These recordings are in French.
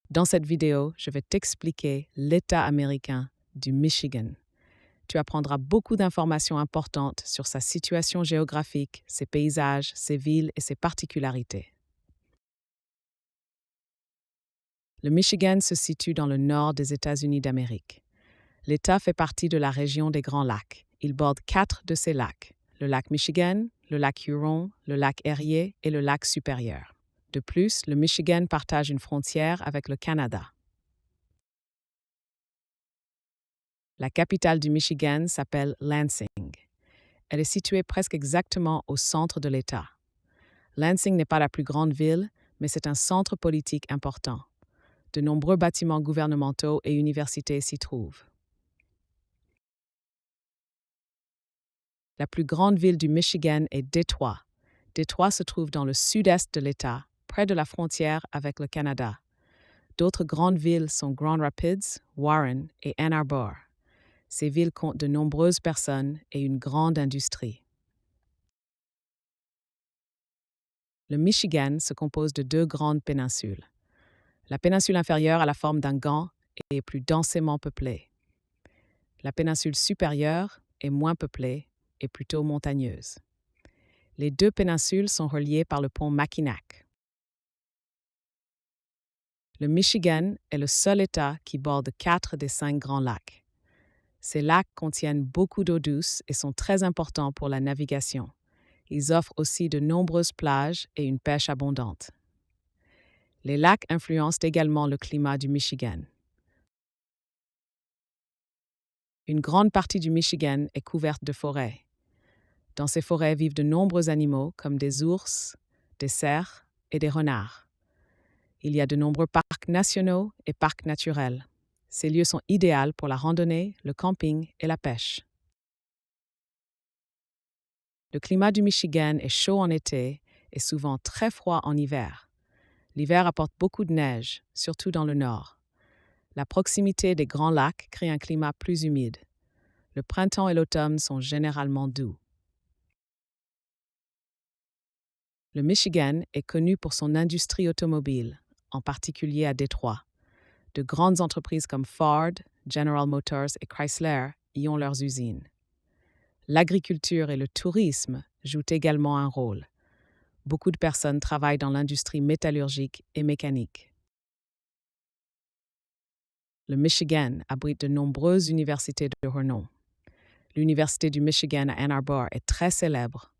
Dans cette vidéo, je vais t'expliquer l'État américain du Michigan. Tu apprendras beaucoup d'informations importantes sur sa situation géographique, ses paysages, ses villes et ses particularités. Le Michigan se situe dans le nord des États-Unis d'Amérique. L'État fait partie de la région des Grands Lacs. Il borde 4 de ces lacs, le lac Michigan, le lac Huron, le lac Erie et le lac Supérieur. De plus, le Michigan partage une frontière avec le Canada. La capitale du Michigan s'appelle Lansing. Elle est située presque exactement au centre de l'État. Lansing n'est pas la plus grande ville, mais c'est un centre politique important. De nombreux bâtiments gouvernementaux et universités s'y trouvent. La plus grande ville du Michigan est Détroit. Détroit se trouve dans le sud-est de l'État, près de la frontière avec le Canada. D'autres grandes villes sont Grand Rapids, Warren et Ann Arbor. Ces villes comptent de nombreuses personnes et une grande industrie. Le Michigan se compose de 2 grandes péninsules. La péninsule inférieure a la forme d'un gant et est plus densément peuplée. La péninsule supérieure est moins peuplée et plutôt montagneuse. Les 2 péninsules sont reliées par le pont Mackinac. Le Michigan est le seul État qui borde 4 des 5 grands lacs. Ces lacs contiennent beaucoup d'eau douce et sont très importants pour la navigation. Ils offrent aussi de nombreuses plages et une pêche abondante. Les lacs influencent également le climat du Michigan. Une grande partie du Michigan est couverte de forêts. Dans ces forêts vivent de nombreux animaux comme des ours, des cerfs et des renards. Il y a de nombreux parcs nationaux et parcs naturels. Ces lieux sont idéaux pour la randonnée, le camping et la pêche. Le climat du Michigan est chaud en été et souvent très froid en hiver. L'hiver apporte beaucoup de neige, surtout dans le nord. La proximité des grands lacs crée un climat plus humide. Le printemps et l'automne sont généralement doux. Le Michigan est connu pour son industrie automobile, en particulier à Détroit. De grandes entreprises comme Ford, General Motors et Chrysler y ont leurs usines. L'agriculture et le tourisme jouent également un rôle. Beaucoup de personnes travaillent dans l'industrie métallurgique et mécanique. Le Michigan abrite de nombreuses universités de renom. L'Université du Michigan à Ann Arbor est très célèbre.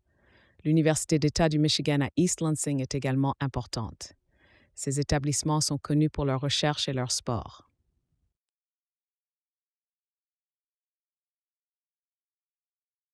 L'Université d'État du Michigan à East Lansing est également importante. Ces établissements sont connus pour leur recherche et leur sport.